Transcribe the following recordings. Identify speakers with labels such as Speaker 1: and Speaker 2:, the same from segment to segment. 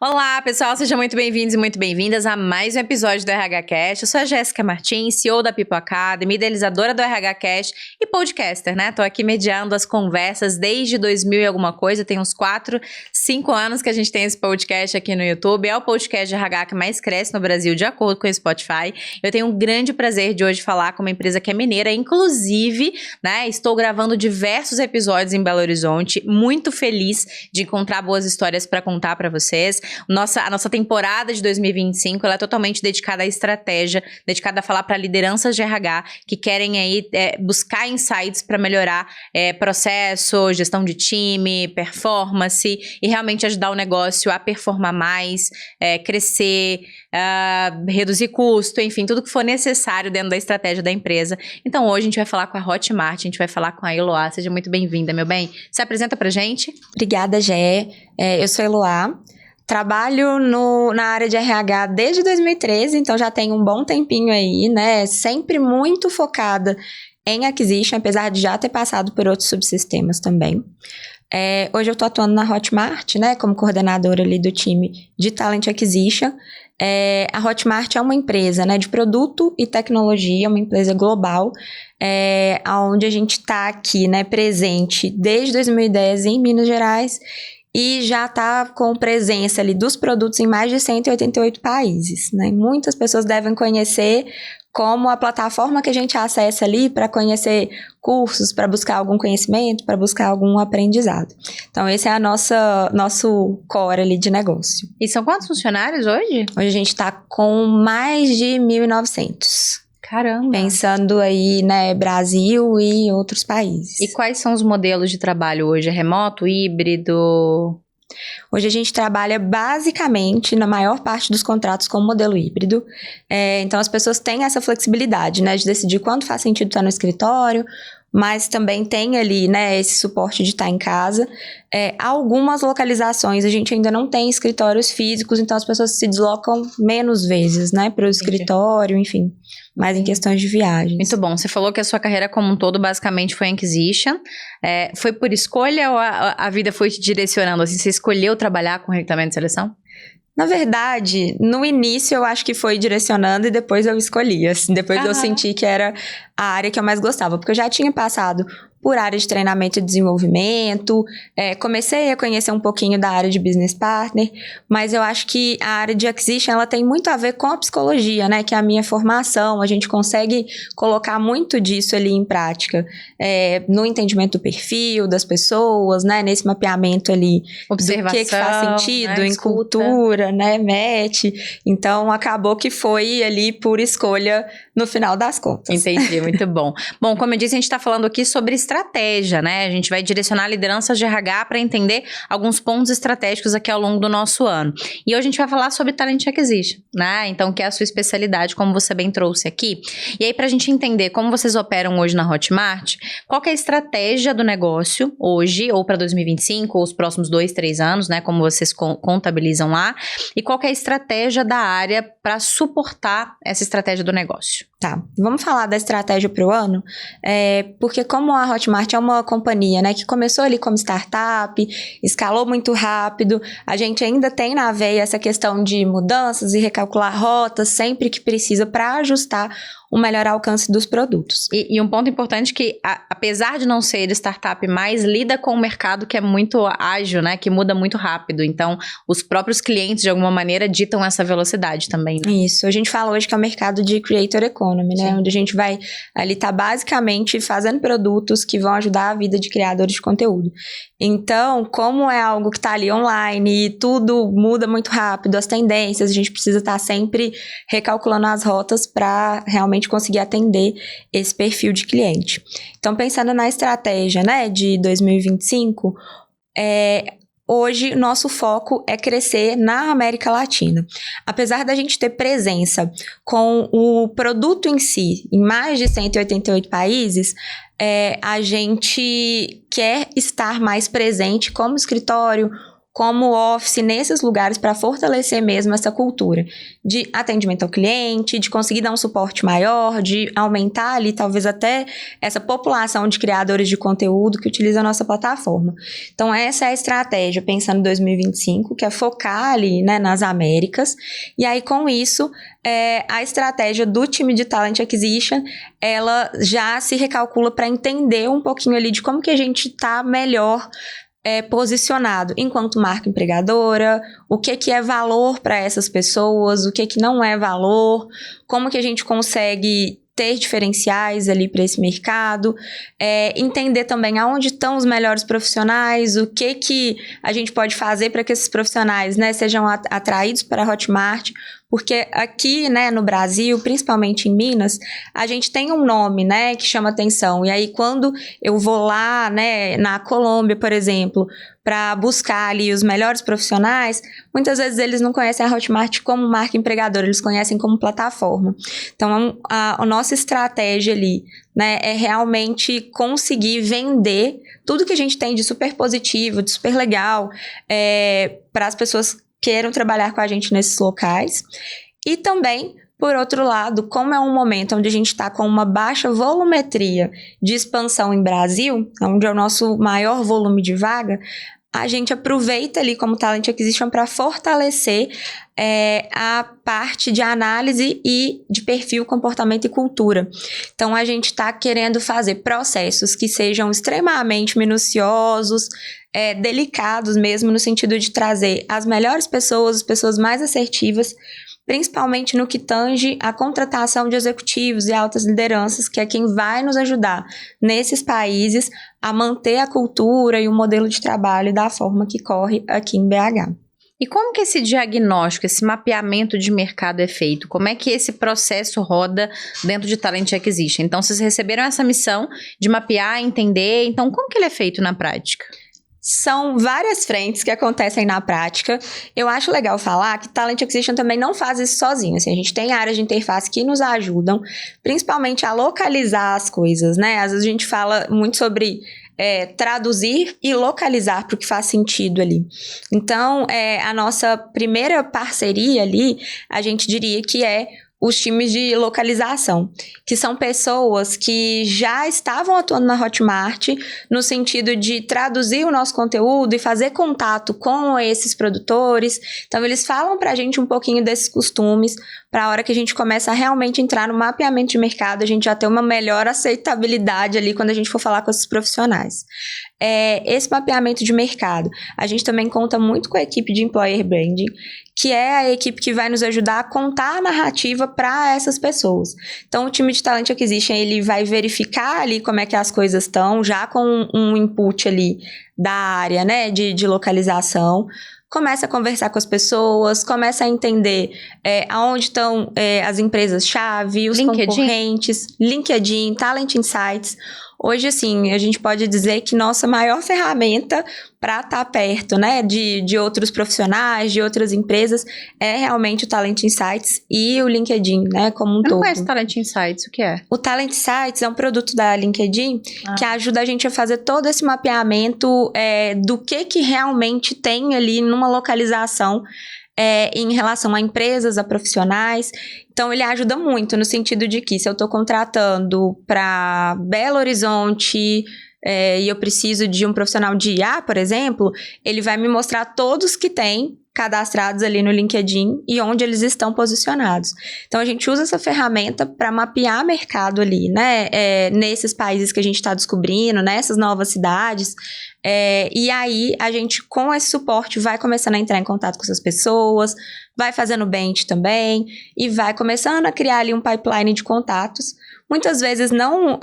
Speaker 1: Olá, pessoal, sejam muito bem-vindos e muito bem-vindas a mais um episódio do RH Cast. Eu sou a Jéssica Martins, CEO da People Academy, idealizadora do RH Cast e podcaster, né? Tô aqui mediando as conversas desde 2000 e alguma coisa, tem uns 4, 5 anos que a gente tem esse podcast aqui no YouTube. É o podcast de RH que mais cresce no Brasil, de acordo com o Spotify. Eu tenho um grande prazer de hoje falar com uma empresa que é mineira, inclusive, né? Estou gravando diversos episódios em Belo Horizonte, muito feliz de encontrar boas histórias para contar para vocês. A nossa temporada de 2025, ela é totalmente dedicada à estratégia, dedicada a falar para lideranças de RH que querem aí buscar insights para melhorar processo, gestão de time, performance e realmente ajudar o negócio a performar mais, crescer, reduzir custo, enfim, tudo que for necessário dentro da estratégia da empresa. Então hoje a gente vai falar com a Hotmart, a gente vai falar com a Eloá. Seja muito bem-vinda, meu bem. Se apresenta pra gente.
Speaker 2: Obrigada, Gé. Eu sou a Eloá. Trabalho na área de RH desde 2013, então já tem um bom tempinho aí, né? Sempre muito focada em acquisition, apesar de já ter passado por outros subsistemas também. Hoje eu tô atuando na Hotmart, né? Como coordenadora ali do time de Talent Acquisition. A Hotmart é uma empresa, né, de produto e tecnologia, uma empresa global, onde a gente está aqui, né, presente desde 2010 em Minas Gerais. E já está com presença ali dos produtos em mais de 188 países, né? Muitas pessoas devem conhecer como a plataforma que a gente acessa ali para conhecer cursos, para buscar algum conhecimento, para buscar algum aprendizado. Então, esse é nosso core ali de negócio.
Speaker 1: E são quantos funcionários hoje?
Speaker 2: Hoje a gente está com mais de 1.900.
Speaker 1: Caramba!
Speaker 2: Pensando aí, né, Brasil e outros países.
Speaker 1: E quais são os modelos de trabalho hoje? É remoto, híbrido?
Speaker 2: Hoje a gente trabalha basicamente, na maior parte dos contratos, com modelo híbrido. Então as pessoas têm essa flexibilidade, né, de decidir quando faz sentido estar no escritório, mas também tem ali, né, esse suporte de estar em casa. Algumas localizações a gente ainda não tem escritórios físicos, então as pessoas se deslocam menos vezes, né, para o escritório, enfim, mais em questões de viagens.
Speaker 1: Muito bom. Você falou que a sua carreira como um todo basicamente foi em acquisition. Foi por escolha ou a vida foi te direcionando? Assim, você escolheu trabalhar com recrutamento e seleção?
Speaker 2: Na verdade, no início eu acho que foi direcionando e depois eu escolhi, assim, depois eu senti que era a área que eu mais gostava, porque eu já tinha passado por área de treinamento e desenvolvimento, comecei a conhecer um pouquinho da área de business partner, mas eu acho que a área de acquisition, ela tem muito a ver com a psicologia, né, que é a minha formação, a gente consegue colocar muito disso ali em prática, no entendimento do perfil das pessoas, né, nesse mapeamento ali,
Speaker 1: observação,
Speaker 2: do que faz sentido,
Speaker 1: né,
Speaker 2: em cultura, né, match, então acabou que foi ali por escolha no final das contas.
Speaker 1: Entendi, muito bom. Bom, como eu disse, a gente está falando aqui sobre estratégia, né? A gente vai direcionar lideranças de RH para entender alguns pontos estratégicos aqui ao longo do nosso ano. E hoje a gente vai falar sobre Talent Acquisition, né? Então, que é a sua especialidade, como você bem trouxe aqui. E aí, para a gente entender como vocês operam hoje na Hotmart, qual que é a estratégia do negócio hoje, ou para 2025, ou os próximos 2, 3 anos, né? Como vocês contabilizam lá. E qual que é a estratégia da área para suportar essa estratégia do negócio?
Speaker 2: Tá, vamos falar da estratégia para o ano, porque como a Hotmart é uma companhia, né, que começou ali como startup, escalou muito rápido, a gente ainda tem na veia essa questão de mudanças e recalcular rotas sempre que precisa para ajustar o melhor alcance dos produtos.
Speaker 1: E um ponto importante que, apesar de não ser startup mais, lida com um mercado que é muito ágil, né? Que muda muito rápido. Então, os próprios clientes, de alguma maneira, ditam essa velocidade também, né?
Speaker 2: Isso. A gente fala hoje que é o mercado de creator economy, né? Sim. Onde a gente vai ali tá basicamente fazendo produtos que vão ajudar a vida de criadores de conteúdo. Então, como é algo que tá ali online e tudo muda muito rápido, as tendências, a gente precisa estar sempre recalculando as rotas para realmente conseguir atender esse perfil de cliente. Então, pensando na estratégia, né, de 2025, hoje, nosso foco é crescer na América Latina. Apesar da gente ter presença com o produto em si em mais de 188 países, a gente quer estar mais presente como escritório como office nesses lugares para fortalecer mesmo essa cultura de atendimento ao cliente, de conseguir dar um suporte maior, de aumentar ali talvez até essa população de criadores de conteúdo que utiliza a nossa plataforma. Então essa é a estratégia, pensando em 2025, que é focar ali, né, nas Américas, e aí com isso a estratégia do time de Talent Acquisition, ela já se recalcula para entender um pouquinho ali de como que a gente está melhor posicionado enquanto marca empregadora, o que é valor para essas pessoas, o que não é valor, como que a gente consegue ter diferenciais ali para esse mercado, entender também aonde estão os melhores profissionais, o que a gente pode fazer para que esses profissionais, né, sejam atraídos para a Hotmart, porque aqui, né, no Brasil, principalmente em Minas, a gente tem um nome, né, que chama atenção. E aí, quando eu vou lá, né, na Colômbia, por exemplo, para buscar ali os melhores profissionais, muitas vezes eles não conhecem a Hotmart como marca empregadora, eles conhecem como plataforma. Então, a nossa estratégia ali, né, é realmente conseguir vender tudo que a gente tem de super positivo, de super legal, para as pessoas queiram trabalhar com a gente nesses locais. E também, por outro lado, como é um momento onde a gente está com uma baixa volumetria de expansão em Brasil, onde é o nosso maior volume de vaga, a gente aproveita ali como Talent Acquisition para fortalecer a parte de análise e de perfil, comportamento e cultura. Então, a gente está querendo fazer processos que sejam extremamente minuciosos, delicados mesmo, no sentido de trazer as melhores pessoas, as pessoas mais assertivas, principalmente no que tange a contratação de executivos e altas lideranças, que é quem vai nos ajudar nesses países a manter a cultura e o modelo de trabalho da forma que corre aqui em BH.
Speaker 1: E como que esse diagnóstico, esse mapeamento de mercado é feito? Como é que esse processo roda dentro de Talent Acquisition? Então, vocês receberam essa missão de mapear, entender, então como que ele é feito na prática?
Speaker 2: São várias frentes que acontecem na prática. Eu acho legal falar que Talent Acquisition também não faz isso sozinho. Assim, a gente tem áreas de interface que nos ajudam, principalmente a localizar as coisas, né? Às vezes a gente fala muito sobre traduzir e localizar para o que faz sentido ali. Então, a nossa primeira parceria ali, a gente diria que é os times de localização, que são pessoas que já estavam atuando na Hotmart no sentido de traduzir o nosso conteúdo e fazer contato com esses produtores. Então, eles falam pra gente um pouquinho desses costumes, para a hora que a gente começa a realmente entrar no mapeamento de mercado, a gente já ter uma melhor aceitabilidade ali quando a gente for falar com esses profissionais. Esse mapeamento de mercado, a gente também conta muito com a equipe de Employer Branding, que é a equipe que vai nos ajudar a contar a narrativa para essas pessoas. Então, o time de Talent Acquisition, ele vai verificar ali como é que as coisas estão, já com um input ali da área, né, de localização, começa a conversar com as pessoas, começa a entender aonde estão as empresas-chave, os concorrentes, LinkedIn, Talent Insights. Hoje, assim, a gente pode dizer que nossa maior ferramenta para estar perto, né, de outros profissionais, de outras empresas, é realmente o Talent Insights e o LinkedIn, né, como um todo.
Speaker 1: Eu não conheço o Talent Insights, o que é?
Speaker 2: O Talent Insights é um produto da LinkedIn que ajuda a gente a fazer todo esse mapeamento do que realmente tem ali numa localização em relação a empresas, a profissionais. Então, ele ajuda muito no sentido de que se eu estou contratando para Belo Horizonte e eu preciso de um profissional de IA, por exemplo, ele vai me mostrar todos que tem cadastrados ali no LinkedIn e onde eles estão posicionados. Então, a gente usa essa ferramenta para mapear mercado ali, né? Nesses países que a gente está descobrindo, nessas novas cidades. E aí, a gente, com esse suporte, vai começando a entrar em contato com essas pessoas, vai fazendo bench também e vai começando a criar ali um pipeline de contatos. Muitas vezes não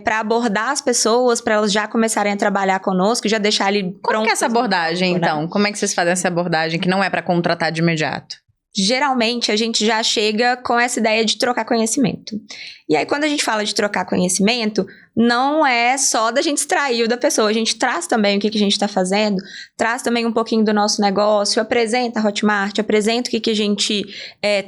Speaker 2: para abordar as pessoas, para elas já começarem a trabalhar conosco, já deixar ali pronto.
Speaker 1: Como que é essa abordagem, então? Como é que vocês fazem essa abordagem que não é para contratar de imediato?
Speaker 2: Geralmente, a gente já chega com essa ideia de trocar conhecimento. E aí, quando a gente fala de trocar conhecimento, não é só da gente extrair o da pessoa, a gente traz também o que a gente está fazendo, traz também um pouquinho do nosso negócio, apresenta a Hotmart, apresenta o que a gente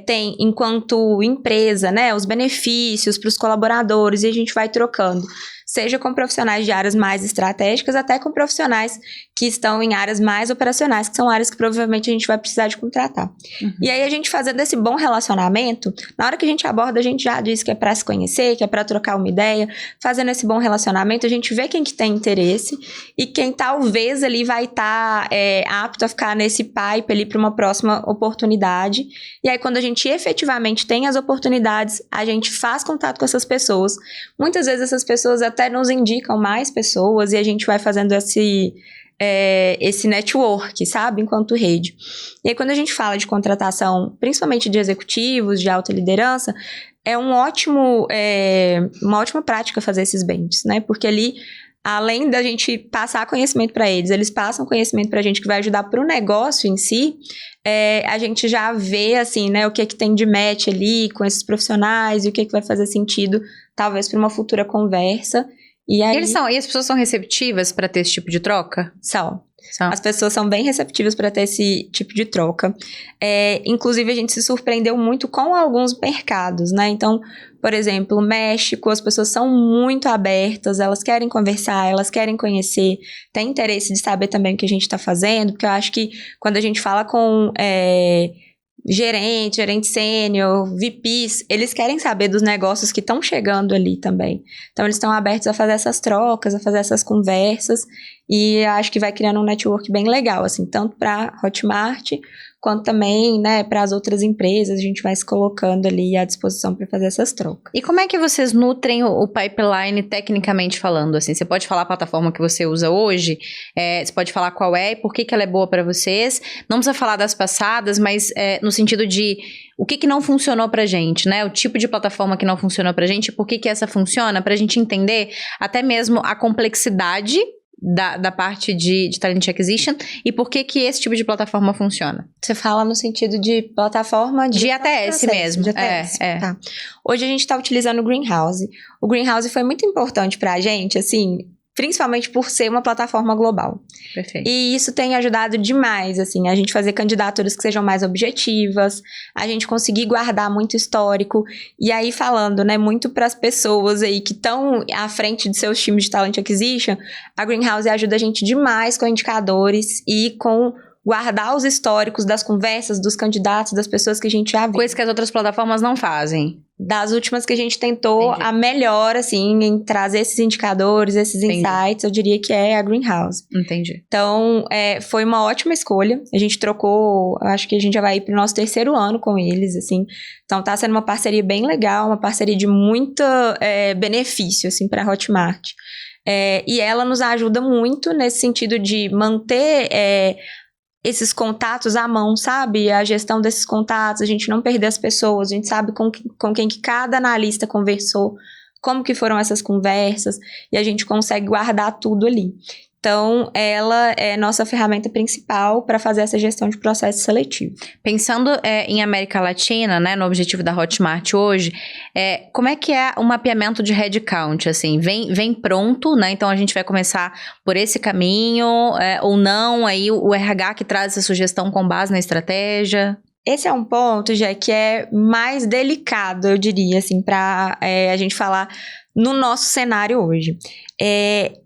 Speaker 2: tem enquanto empresa, né? Os benefícios para os colaboradores, e a gente vai trocando. Seja com profissionais de áreas mais estratégicas, até com profissionais que estão em áreas mais operacionais, que são áreas que provavelmente a gente vai precisar de contratar. E aí a gente fazendo esse bom relacionamento, na hora que a gente aborda, a gente já diz que é para se conhecer, que é para trocar uma ideia. Fazendo esse bom relacionamento, a gente vê quem que tem interesse e quem talvez ali vai estar apto a ficar nesse pipe ali para uma próxima oportunidade. E aí quando a gente efetivamente tem as oportunidades, a gente faz contato com essas pessoas. Muitas vezes essas pessoas até nos indicam mais pessoas e a gente vai fazendo esse network, sabe? Enquanto rede. E aí, quando a gente fala de contratação, principalmente de executivos, de alta liderança, é uma ótima prática fazer esses benches, né? Porque ali, além da gente passar conhecimento para eles passam conhecimento para a gente que vai ajudar para o negócio em si, a gente já vê, assim, né, o que tem de match ali com esses profissionais e o que vai fazer sentido, talvez, para uma futura conversa. E aí...
Speaker 1: E as pessoas são receptivas para ter esse tipo de troca?
Speaker 2: São. As pessoas são bem receptivas para ter esse tipo de troca. Inclusive, a gente se surpreendeu muito com alguns mercados, né? Então, por exemplo, México, as pessoas são muito abertas, elas querem conversar, elas querem conhecer, têm interesse de saber também o que a gente está fazendo, porque eu acho que quando a gente fala com gerente sênior, VPs, eles querem saber dos negócios que estão chegando ali também. Então, eles estão abertos a fazer essas trocas, a fazer essas conversas, e acho que vai criando um network bem legal, assim, tanto para Hotmart, quanto também, né, para as outras empresas, a gente vai se colocando ali à disposição para fazer essas trocas.
Speaker 1: E como é que vocês nutrem o pipeline tecnicamente falando, assim? Você pode falar a plataforma que você usa hoje? Você pode falar qual é e por que ela é boa para vocês? Não precisa falar das passadas, mas no sentido de o que não funcionou pra gente, né? O tipo de plataforma que não funcionou pra gente, por que essa funciona, pra gente entender até mesmo a complexidade da parte de Talent Acquisition e por que esse tipo de plataforma funciona.
Speaker 2: Você fala no sentido de plataforma
Speaker 1: de ATS mesmo.
Speaker 2: De ATS. Tá. Hoje a gente está utilizando o Greenhouse. O Greenhouse foi muito importante para a gente, assim, principalmente por ser uma plataforma global.
Speaker 1: Perfeito.
Speaker 2: E isso tem ajudado demais, assim, a gente fazer candidaturas que sejam mais objetivas, a gente conseguir guardar muito histórico, e aí falando, né, muito para as pessoas aí que estão à frente de seus times de Talent Acquisition, a Greenhouse ajuda a gente demais com indicadores e com guardar os históricos das conversas, dos candidatos, das pessoas que a gente já viu.
Speaker 1: Coisa que as outras plataformas não fazem.
Speaker 2: Das últimas que a gente tentou, a melhor, assim, em trazer esses indicadores, esses insights, eu diria que é a Greenhouse.
Speaker 1: Entendi.
Speaker 2: Então, foi uma ótima escolha. A gente trocou, acho que a gente já vai ir pro nosso 3º ano com eles, assim. Então, tá sendo uma parceria bem legal, uma parceria de muito benefício, assim, pra Hotmart. E ela nos ajuda muito nesse sentido de manter esses contatos à mão, sabe? A gestão desses contatos, a gente não perder as pessoas, a gente sabe com quem que cada analista conversou, como que foram essas conversas, e a gente consegue guardar tudo ali. Então, ela é nossa ferramenta principal para fazer essa gestão de processo seletivo.
Speaker 1: Pensando em América Latina, né, no objetivo da Hotmart hoje, como é que é o mapeamento de headcount? Assim, vem pronto, né? Então, a gente vai começar por esse caminho, ou não, aí o RH que traz essa sugestão com base na estratégia?
Speaker 2: Esse é um ponto, já que é mais delicado, eu diria, assim, para a gente falar no nosso cenário hoje.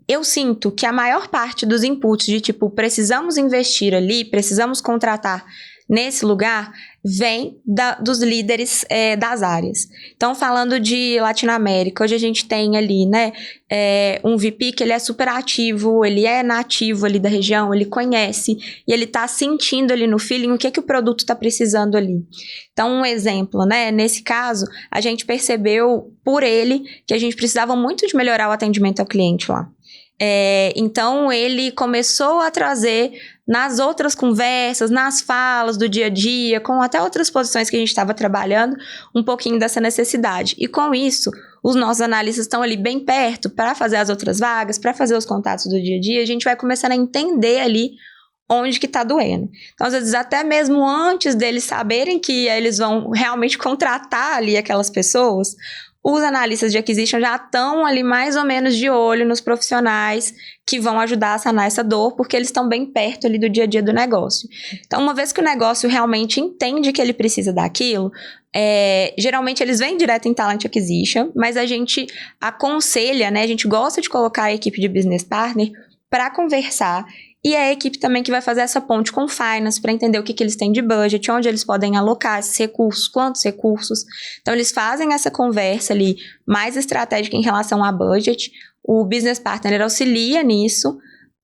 Speaker 2: Eu sinto que a maior parte dos inputs de tipo, precisamos investir ali, precisamos contratar nesse lugar, vem dos líderes das áreas. Então, falando de Latinoamérica, hoje a gente tem ali, né, um VP que ele é super ativo, ele é nativo ali da região, ele conhece, e ele tá sentindo ali no feeling o que o produto tá precisando ali. Então, um exemplo, né, nesse caso, a gente percebeu por ele que a gente precisava muito de melhorar o atendimento ao cliente lá. Então, ele começou a trazer nas outras conversas, nas falas do dia a dia, com até outras posições que a gente estava trabalhando, um pouquinho dessa necessidade. E com isso, os nossos analistas estão ali bem perto para fazer as outras vagas, para fazer os contatos do dia a dia, a gente vai começando a entender ali onde que tá doendo. Então, às vezes, até mesmo antes deles saberem que eles vão realmente contratar ali aquelas pessoas, os analistas de acquisition já estão ali mais ou menos de olho nos profissionais que vão ajudar a sanar essa dor, porque eles estão bem perto ali do dia a dia do negócio. Então, uma vez que o negócio realmente entende que ele precisa daquilo, geralmente eles vêm direto em Talent Acquisition, mas a gente aconselha, né? A gente gosta de colocar a equipe de Business Partner para conversar. E é a equipe também que vai fazer essa ponte com o Finance para entender o que eles têm de budget, onde eles podem alocar esses recursos, quantos recursos. Então, eles fazem essa conversa ali mais estratégica em relação a budget. O Business Partner auxilia nisso,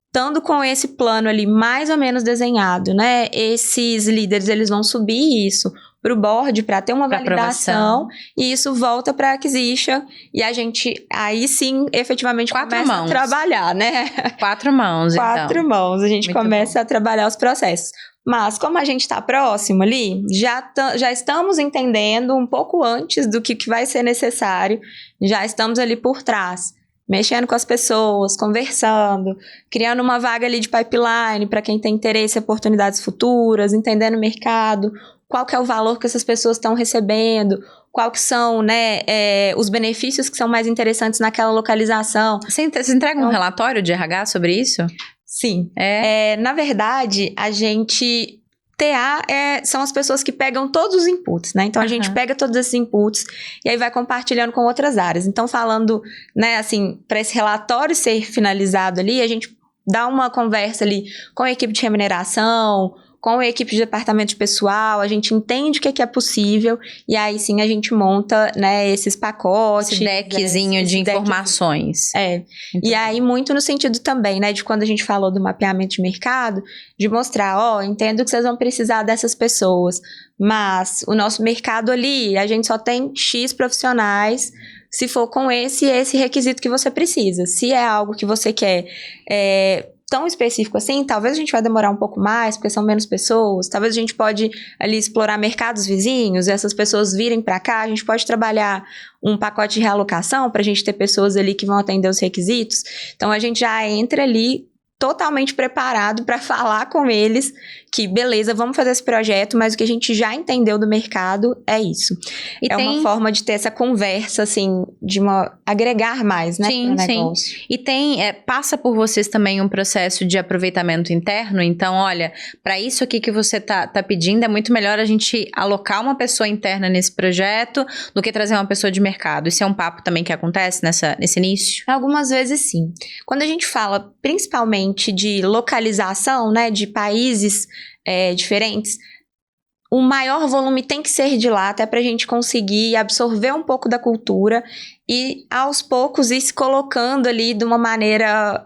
Speaker 2: estando com esse plano ali mais ou menos desenhado, né? Esses líderes, eles vão subir isso para o board para ter uma validação e isso volta para a acquisition e a gente aí sim efetivamente começa a trabalhar, né?
Speaker 1: 4 mãos, então.
Speaker 2: 4 mãos, a gente começa a trabalhar os processos. Mas como a gente está próximo ali, já estamos entendendo um pouco antes do que vai ser necessário, já estamos ali por trás, mexendo com as pessoas, conversando, criando uma vaga ali de pipeline para quem tem interesse em oportunidades futuras, entendendo o mercado, qual que é o valor que essas pessoas estão recebendo, qual que são, né, os benefícios que são mais interessantes naquela localização.
Speaker 1: Você entrega um relatório de RH sobre isso?
Speaker 2: Sim. Na verdade, a gente... TA são as pessoas que pegam todos os inputs, né? Então, a gente pega todos esses inputs e aí vai compartilhando com outras áreas. Então, falando, né, assim, para esse relatório ser finalizado ali, a gente dá uma conversa ali com a equipe de remuneração, com a equipe de departamento de pessoal, a gente entende o que é possível e aí sim a gente monta, né, esses pacotes.
Speaker 1: Esse deckzinho de informações.
Speaker 2: E aí muito no sentido também, né, de quando a gente falou do mapeamento de mercado, de mostrar, entendo que vocês vão precisar dessas pessoas, mas o nosso mercado ali, a gente só tem X profissionais, se for com esse requisito que você precisa. Se é algo que você quer tão específico assim, talvez a gente vai demorar um pouco mais, porque são menos pessoas, talvez a gente pode ali explorar mercados vizinhos, e essas pessoas virem para cá, a gente pode trabalhar um pacote de realocação para a gente ter pessoas ali que vão atender os requisitos. Então, a gente já entra ali totalmente preparado para falar com eles que, beleza, vamos fazer esse projeto, mas o que a gente já entendeu do mercado é isso. E uma forma de ter essa conversa, assim, agregar mais, né, pro negócio.
Speaker 1: Sim. E passa por vocês também um processo de aproveitamento interno, então, olha, para isso aqui que você tá pedindo, é muito melhor a gente alocar uma pessoa interna nesse projeto do que trazer uma pessoa de mercado. Isso é um papo também que acontece nesse início?
Speaker 2: Algumas vezes, sim. Quando a gente fala, principalmente, de localização, né, de países diferentes, o maior volume tem que ser de lá, até para a gente conseguir absorver um pouco da cultura e, aos poucos, ir se colocando ali de uma maneira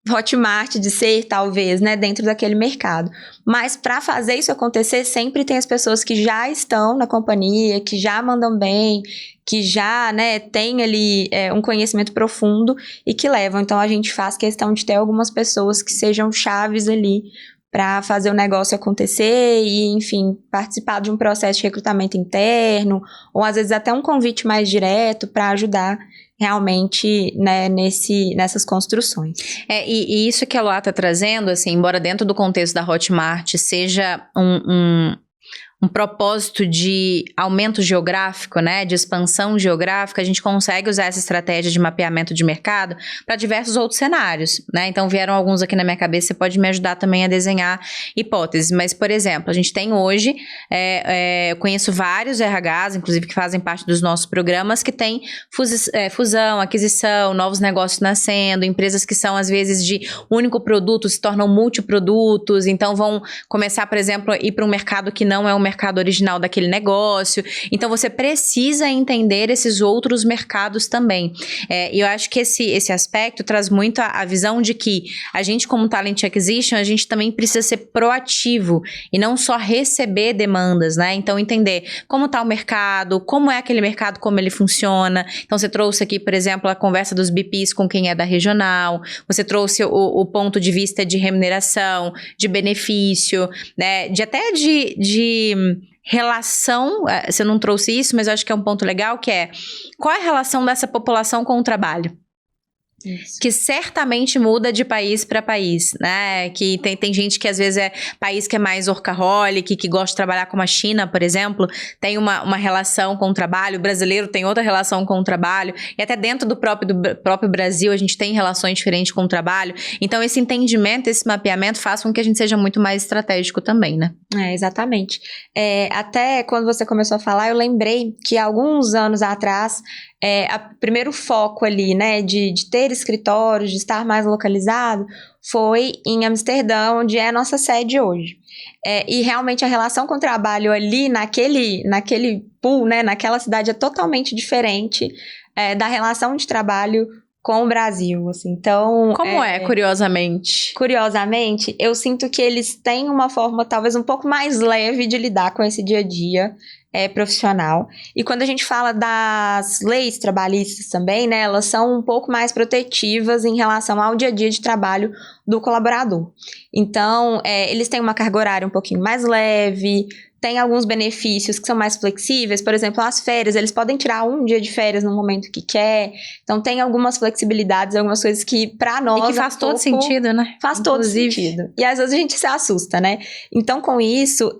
Speaker 2: Hotmart de ser, talvez, né, dentro daquele mercado. Mas para fazer isso acontecer, sempre tem as pessoas que já estão na companhia, que já mandam bem, que já, né, tem ali um conhecimento profundo e que levam. Então, a gente faz questão de ter algumas pessoas que sejam chaves ali para fazer o negócio acontecer e, enfim, participar de um processo de recrutamento interno, ou às vezes até um convite mais direto para ajudar realmente, né, nessas construções.
Speaker 1: E isso que a Luá está trazendo, assim, embora dentro do contexto da Hotmart seja um propósito de aumento geográfico, né, de expansão geográfica, a gente consegue usar essa estratégia de mapeamento de mercado para diversos outros cenários, né? Então vieram alguns aqui na minha cabeça, você pode me ajudar também a desenhar hipóteses, mas, por exemplo, a gente tem hoje, eu conheço vários RHs, inclusive que fazem parte dos nossos programas, que tem fusão, aquisição, novos negócios nascendo, empresas que são às vezes de único produto se tornam multiprodutos, então vão começar, por exemplo, a ir para um mercado que não é o mercado original daquele negócio. Então, você precisa entender esses outros mercados também. E eu acho que esse aspecto traz muito a visão de que a gente, como Talent Acquisition, a gente também precisa ser proativo e não só receber demandas, né? Então, entender como está o mercado, como é aquele mercado, como ele funciona. Então, você trouxe aqui, por exemplo, a conversa dos BPs com quem é da regional, você trouxe o ponto de vista de remuneração, de benefício, né? De relação, você não trouxe isso, mas eu acho que é um ponto legal, que é qual é a relação dessa população com o trabalho?
Speaker 2: Isso.
Speaker 1: que certamente muda de país para país, né? Que tem gente que às vezes é país que é mais workaholic, que gosta de trabalhar, como a China, por exemplo, tem uma relação com o trabalho, o brasileiro tem outra relação com o trabalho, e até dentro do próprio Brasil a gente tem relações diferentes com o trabalho. Então esse entendimento, esse mapeamento faz com que a gente seja muito mais estratégico também, né?
Speaker 2: Exatamente. Até quando você começou a falar, eu lembrei que alguns anos atrás, o primeiro foco ali, né, de ter escritórios, de estar mais localizado, foi em Amsterdã, onde é a nossa sede hoje. E realmente a relação com o trabalho ali, naquele pool, né, naquela cidade, é totalmente diferente da relação de trabalho com o Brasil, assim. Então,
Speaker 1: como curiosamente?
Speaker 2: Curiosamente, eu sinto que eles têm uma forma talvez um pouco mais leve de lidar com esse dia a dia profissional. E quando a gente fala das leis trabalhistas também, né, elas são um pouco mais protetivas em relação ao dia a dia de trabalho do colaborador. Então, eles têm uma carga horária um pouquinho mais leve, tem alguns benefícios que são mais flexíveis, por exemplo, as férias, eles podem tirar um dia de férias no momento que quer, então tem algumas flexibilidades, algumas coisas que pra nós...
Speaker 1: E que faz todo sentido, né?
Speaker 2: Faz todo sentido. E às vezes a gente se assusta, né? Então com isso,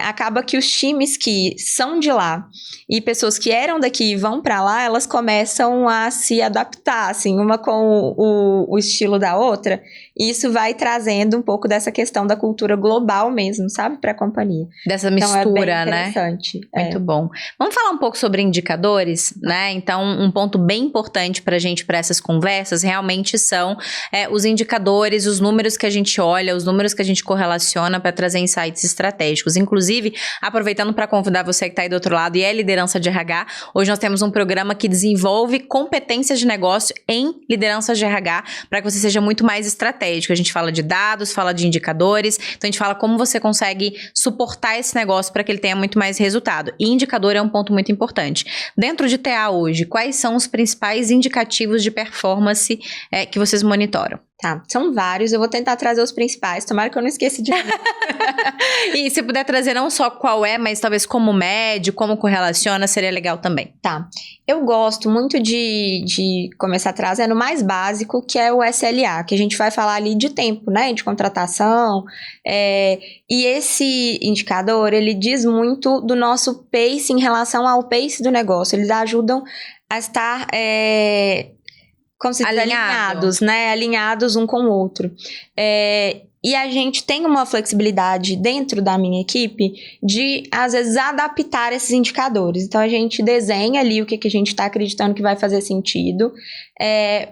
Speaker 2: acaba que os times que são de lá e pessoas que eram daqui e vão pra lá, elas começam a se adaptar, assim, uma com o estilo da outra, e isso vai trazendo um pouco dessa questão da cultura global mesmo, sabe? Pra companhia.
Speaker 1: Dessa mistura,
Speaker 2: né? Interessante.
Speaker 1: Muito bom. Vamos falar um pouco sobre indicadores, né? Então, um ponto bem importante pra gente, para essas conversas, realmente são os indicadores, os números que a gente olha, os números que a gente correlaciona para trazer insights estratégicos. Inclusive, aproveitando para convidar você que está aí do outro lado e é liderança de RH, hoje nós temos um programa que desenvolve competências de negócio em liderança de RH para que você seja muito mais estratégico. A gente fala de dados, fala de indicadores, então a gente fala como você consegue suportar esse negócio para que ele tenha muito mais resultado. E indicador é um ponto muito importante. Dentro de TA hoje, quais são os principais indicativos de performance que vocês monitoram?
Speaker 2: Tá, são vários, eu vou tentar trazer os principais, tomara que eu não esqueça de nenhum.
Speaker 1: E se puder trazer não só qual mas talvez como mede, como correlaciona, seria legal também.
Speaker 2: Tá, eu gosto muito de começar trazendo o mais básico, que é o SLA, que a gente vai falar ali de tempo, né, de contratação, e esse indicador, ele diz muito do nosso pace em relação ao pace do negócio, eles ajudam a estar... como se diz, alinhados, né? Alinhados um com o outro. E a gente tem uma flexibilidade dentro da minha equipe de, às vezes, adaptar esses indicadores. Então, a gente desenha ali o que a gente está acreditando que vai fazer sentido,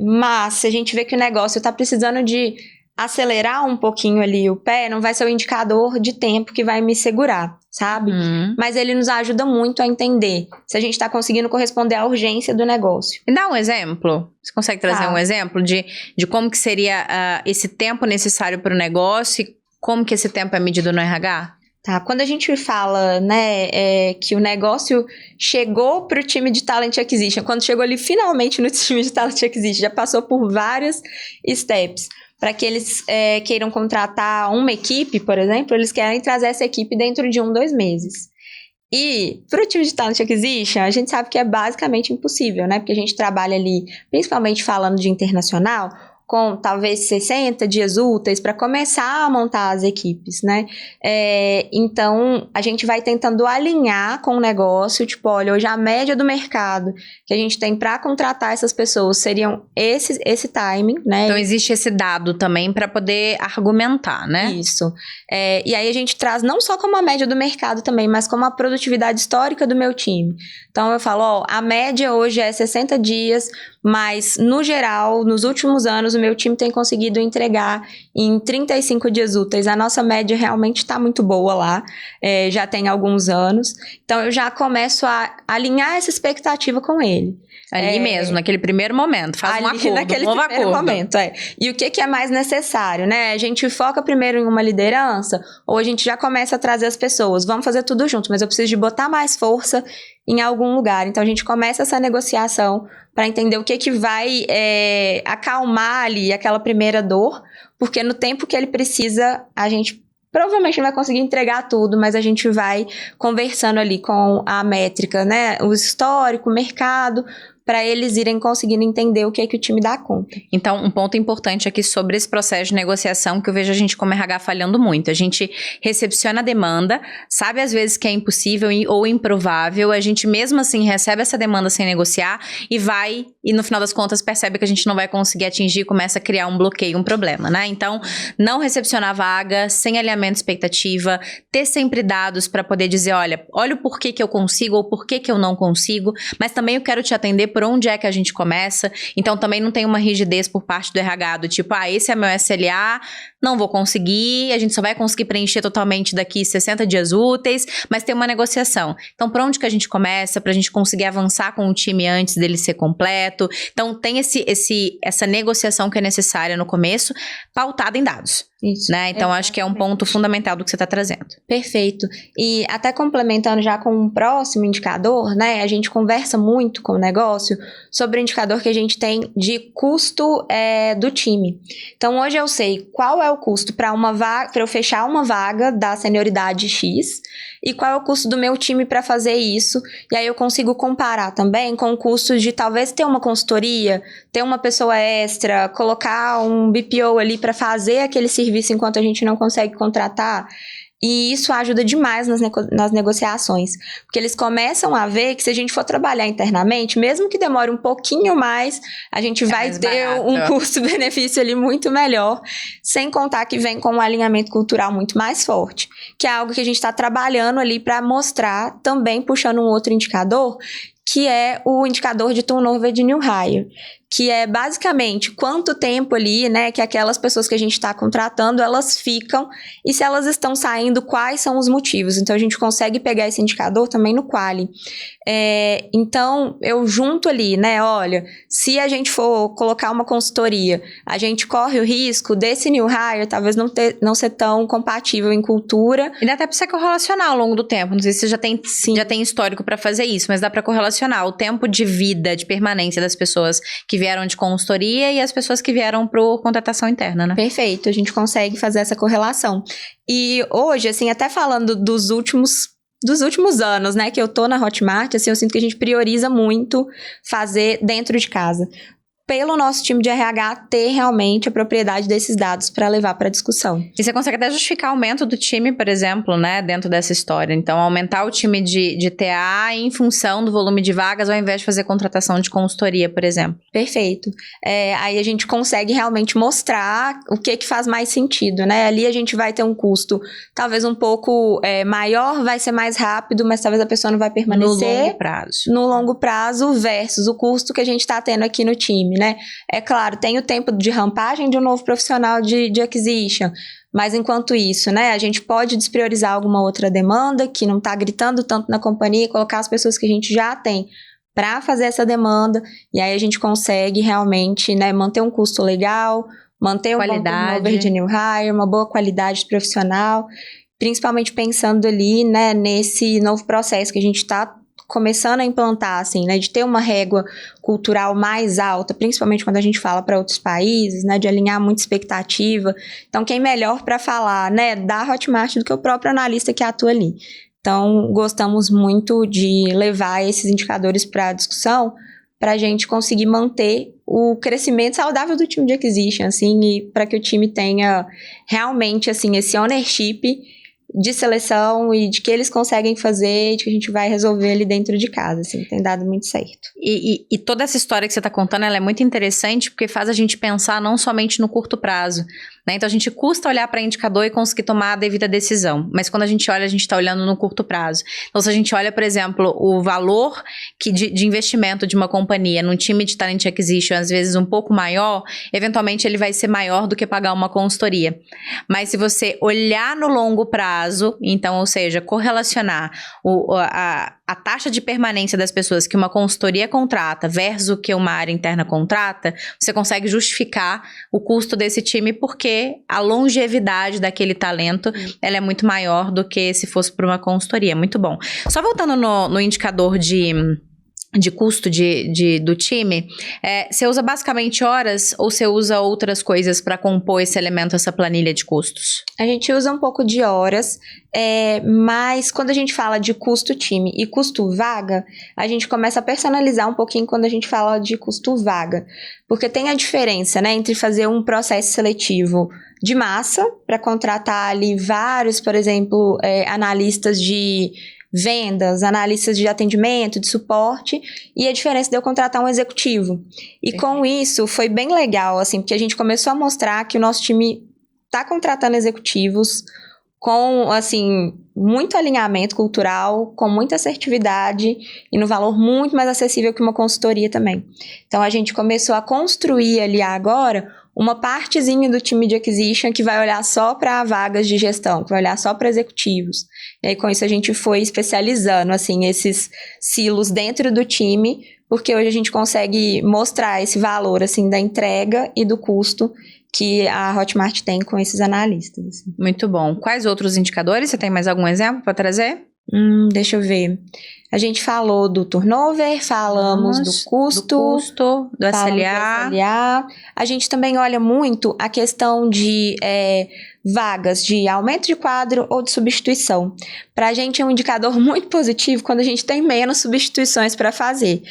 Speaker 2: mas se a gente vê que o negócio está precisando de acelerar um pouquinho ali o pé, não vai ser o indicador de tempo que vai me segurar, sabe? Mas ele nos ajuda muito a entender se a gente está conseguindo corresponder à urgência do negócio.
Speaker 1: Me dá um exemplo? Você consegue trazer um exemplo de como que seria esse tempo necessário para o negócio e como que esse tempo é medido no RH?
Speaker 2: Tá, quando a gente fala, né, que o negócio chegou para o time de Talent Acquisition, quando chegou ali finalmente no time de Talent Acquisition, já passou por vários steps. Para que eles queiram contratar uma equipe, por exemplo, eles querem trazer essa equipe dentro de 1-2 meses. E para o time de Talent Acquisition, a gente sabe que é basicamente impossível, né? Porque a gente trabalha ali, principalmente falando de internacional, com talvez 60 dias úteis para começar a montar as equipes, né? Então, a gente vai tentando alinhar com o negócio, tipo, olha, hoje a média do mercado que a gente tem para contratar essas pessoas seriam esse timing, né?
Speaker 1: Então, existe esse dado também para poder argumentar, né?
Speaker 2: Isso. E aí a gente traz não só como a média do mercado também, mas como a produtividade histórica do meu time. Então, eu falo, a média hoje é 60 dias, mas, no geral, nos últimos anos, o meu time tem conseguido entregar em 35 dias úteis. A nossa média realmente está muito boa lá, já tem alguns anos. Então, eu já começo a alinhar essa expectativa com ele.
Speaker 1: Ali mesmo, naquele primeiro momento, faz um acordo,
Speaker 2: naquele primeiro momento, E o que é mais necessário, né? A gente foca primeiro em uma liderança, ou a gente já começa a trazer as pessoas, vamos fazer tudo junto, mas eu preciso de botar mais força em algum lugar. Então, a gente começa essa negociação para entender o que vai acalmar ali aquela primeira dor, porque no tempo que ele precisa, a gente provavelmente não vai conseguir entregar tudo, mas a gente vai conversando ali com a métrica, né? O histórico, o mercado, para eles irem conseguindo entender o que é que o time dá conta.
Speaker 1: Então, um ponto importante aqui sobre esse processo de negociação, que eu vejo a gente como RH falhando muito. A gente recepciona a demanda, sabe às vezes que é impossível ou improvável, a gente mesmo assim recebe essa demanda sem negociar e no final das contas percebe que a gente não vai conseguir atingir, começa a criar um bloqueio, um problema, né? Então, não recepcionar a vaga, sem alinhamento de expectativa, ter sempre dados para poder dizer, olha o porquê que eu consigo ou porquê que eu não consigo, mas também eu quero te atender por onde é que a gente começa. Então, também não tem uma rigidez por parte do RH, do tipo, esse é meu SLA, não vou conseguir, a gente só vai conseguir preencher totalmente daqui 60 dias úteis, mas tem uma negociação. Então, por onde que a gente começa para a gente conseguir avançar com o time antes dele ser completo? Então, tem essa negociação que é necessária no começo, pautada em dados.
Speaker 2: Isso.
Speaker 1: Né? Então, acho que é um ponto fundamental do que você está trazendo.
Speaker 2: Perfeito. E até complementando já com um próximo indicador, né? A gente conversa muito com o negócio sobre o indicador que a gente tem de custo do time. Então, hoje eu sei qual é o custo para eu fechar uma vaga da senioridade X e qual é o custo do meu time para fazer isso. E aí eu consigo comparar também com o custo de talvez ter uma consultoria, ter uma pessoa extra, colocar um BPO ali para fazer aquele serviço enquanto a gente não consegue contratar. E isso ajuda demais nas negociações, porque eles começam a ver que se a gente for trabalhar internamente, mesmo que demore um pouquinho mais, a gente vai ter um custo-benefício ali muito melhor, sem contar que vem com um alinhamento cultural muito mais forte, que é algo que a gente está trabalhando ali para mostrar, também puxando um outro indicador, que é o indicador de turnover de new hire, que é basicamente quanto tempo ali, né, que aquelas pessoas que a gente está contratando, elas ficam, e se elas estão saindo, quais são os motivos. Então, a gente consegue pegar esse indicador também no Quali. Então, eu junto ali, né, olha, se a gente for colocar uma consultoria, a gente corre o risco desse new hire talvez não ser tão compatível em cultura.
Speaker 1: E dá até para você correlacionar ao longo do tempo, não sei se você já tem histórico para fazer isso, mas dá para correlacionar o tempo de vida, de permanência das pessoas que vieram de consultoria e as pessoas que vieram por contratação interna, né?
Speaker 2: Perfeito, a gente consegue fazer essa correlação. E hoje, assim, até falando dos últimos anos, né, que eu tô na Hotmart, assim, eu sinto que a gente prioriza muito fazer dentro de casa, pelo nosso time de RH ter realmente a propriedade desses dados para levar para discussão.
Speaker 1: E você consegue até justificar o aumento do time, por exemplo, né, dentro dessa história. Então, aumentar o time de TA em função do volume de vagas, ao invés de fazer contratação de consultoria, por exemplo.
Speaker 2: Perfeito. Aí a gente consegue realmente mostrar o que faz mais sentido, né? Ali a gente vai ter um custo talvez um pouco maior, vai ser mais rápido, mas talvez a pessoa não vai permanecer.
Speaker 1: No longo prazo.
Speaker 2: No longo prazo versus o custo que a gente está tendo aqui no time, né? É claro, tem o tempo de rampagem de um novo profissional de acquisition, mas enquanto isso, né, a gente pode despriorizar alguma outra demanda que não está gritando tanto na companhia e colocar as pessoas que a gente já tem para fazer essa demanda, e aí a gente consegue realmente, né, manter um custo legal, manter um bom turnover de new hire, uma boa qualidade profissional, principalmente pensando ali, né, nesse novo processo que a gente está começando a implantar, assim, né, de ter uma régua cultural mais alta, principalmente quando a gente fala para outros países, né, de alinhar muita expectativa. Então, quem melhor para falar, né, da Hotmart do que o próprio analista que atua ali. Então, gostamos muito de levar esses indicadores para a discussão, para a gente conseguir manter o crescimento saudável do time de acquisition, assim, e para que o time tenha realmente, assim, esse ownership de seleção e de que eles conseguem fazer, de que a gente vai resolver ali dentro de casa, assim, tem dado muito certo.
Speaker 1: E toda essa história que você está contando, ela é muito interessante porque faz a gente pensar não somente no curto prazo, né? Então a gente custa olhar para indicador e conseguir tomar a devida decisão, mas quando a gente olha, a gente está olhando no curto prazo. Então se a gente olha, por exemplo, o valor de investimento de uma companhia num time de talent acquisition, às vezes um pouco maior, eventualmente ele vai ser maior do que pagar uma consultoria. Mas se você olhar no longo prazo, então, ou seja, correlacionar a taxa de permanência das pessoas que uma consultoria contrata versus o que uma área interna contrata, você consegue justificar o custo desse time porque a longevidade daquele talento ela é muito maior do que se fosse por uma consultoria. Muito bom. Só voltando no indicador de de custo do time, você usa basicamente horas ou você usa outras coisas para compor esse elemento, essa planilha de custos?
Speaker 2: A gente usa um pouco de horas, mas quando a gente fala de custo time e custo vaga, a gente começa a personalizar um pouquinho quando a gente fala de custo vaga. Porque tem a diferença, né, entre fazer um processo seletivo de massa, para contratar ali vários, por exemplo, analistas de vendas, analistas de atendimento, de suporte, e a diferença de eu contratar um executivo. E com isso, foi bem legal, assim, porque a gente começou a mostrar que o nosso time está contratando executivos com, assim, muito alinhamento cultural, com muita assertividade e no valor muito mais acessível que uma consultoria também. Então, a gente começou a construir ali agora uma partezinha do time de acquisition que vai olhar só para vagas de gestão, que vai olhar só para executivos. E aí, com isso, a gente foi especializando, assim, esses silos dentro do time, porque hoje a gente consegue mostrar esse valor, assim, da entrega e do custo que a Hotmart tem com esses analistas. Assim.
Speaker 1: Muito bom. Quais outros indicadores? Você tem mais algum exemplo para trazer?
Speaker 2: Deixa eu ver. A gente falou do turnover, falamos do custo,
Speaker 1: do SLA.
Speaker 2: A gente também olha muito a questão de vagas de aumento de quadro ou de substituição. Para a gente é um indicador muito positivo quando a gente tem menos substituições para fazer.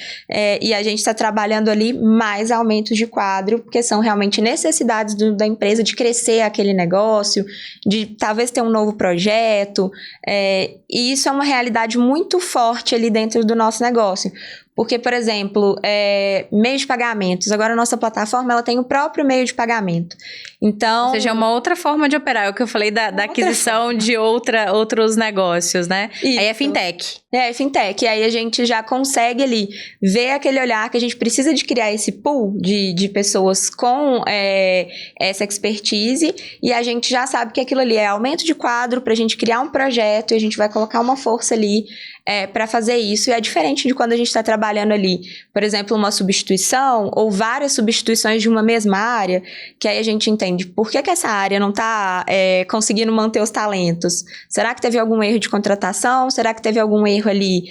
Speaker 2: E a gente está trabalhando ali mais aumentos de quadro, porque são realmente necessidades da empresa de crescer aquele negócio, de talvez ter um novo projeto. E isso é uma realidade muito forte ali dentro do nosso negócio. Porque, por exemplo, meio de pagamentos. Agora, a nossa plataforma ela tem o próprio meio de pagamento. Então...
Speaker 1: Ou seja, é uma outra forma de operar. É o que eu falei da aquisição de outros negócios, né? Isso. Aí é fintech.
Speaker 2: É fintech. E aí a gente já consegue ali ver aquele olhar que a gente precisa de criar esse pool de pessoas com essa expertise. E a gente já sabe que aquilo ali é aumento de quadro para a gente criar um projeto e a gente vai colocar uma força ali para fazer isso. E é diferente de quando a gente está trabalhando ali, por exemplo, uma substituição ou várias substituições de uma mesma área, que aí a gente entende por que essa área não está conseguindo manter os talentos. Será que teve algum erro de contratação? Será que teve algum erro ali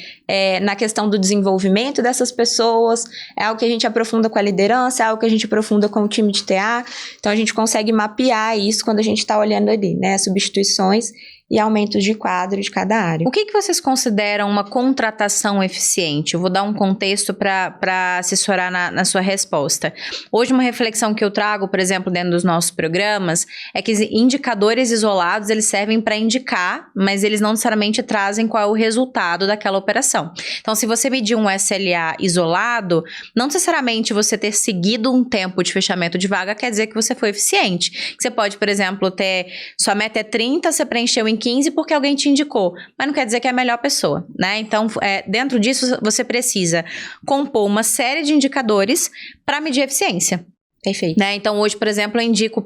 Speaker 2: na questão do desenvolvimento dessas pessoas? É algo que a gente aprofunda com a liderança, é algo que a gente aprofunda com o time de TA. Então, a gente consegue mapear isso quando a gente está olhando ali, né? Substituições e aumentos de quadro de cada área.
Speaker 1: O que vocês consideram uma contratação eficiente? Eu vou dar um contexto para assessorar na sua resposta. Hoje, uma reflexão que eu trago, por exemplo, dentro dos nossos programas, é que indicadores isolados, eles servem para indicar, mas eles não necessariamente trazem qual é o resultado daquela operação. Então, se você medir um SLA isolado, não necessariamente você ter seguido um tempo de fechamento de vaga quer dizer que você foi eficiente. Você pode, por exemplo, ter sua meta é 30, você preencheu em 15 porque alguém te indicou, mas não quer dizer que é a melhor pessoa, né? Então, dentro disso, você precisa compor uma série de indicadores para medir eficiência.
Speaker 2: Perfeito.
Speaker 1: Né? Então, hoje, por exemplo, eu indico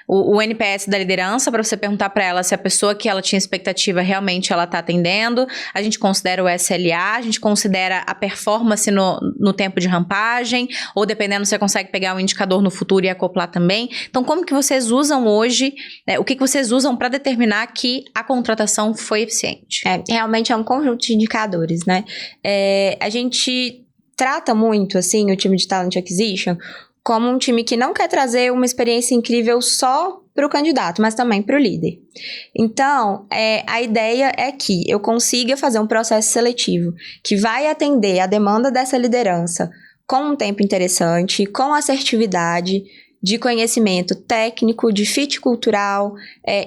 Speaker 1: o NPS da liderança para você perguntar para ela se a pessoa que ela tinha expectativa realmente ela está atendendo. A gente considera o SLA, a gente considera a performance no tempo de rampagem, ou dependendo, você consegue pegar um indicador no futuro e acoplar também. Então, como que vocês usam hoje, o que vocês usam para determinar que a contratação foi eficiente?
Speaker 2: Realmente é um conjunto de indicadores, né? A gente trata muito, assim, o time de Talent Acquisition como um time que não quer trazer uma experiência incrível só para o candidato, mas também para o líder. Então, a ideia é que eu consiga fazer um processo seletivo que vai atender a demanda dessa liderança com um tempo interessante, com assertividade, de conhecimento técnico, de fit cultural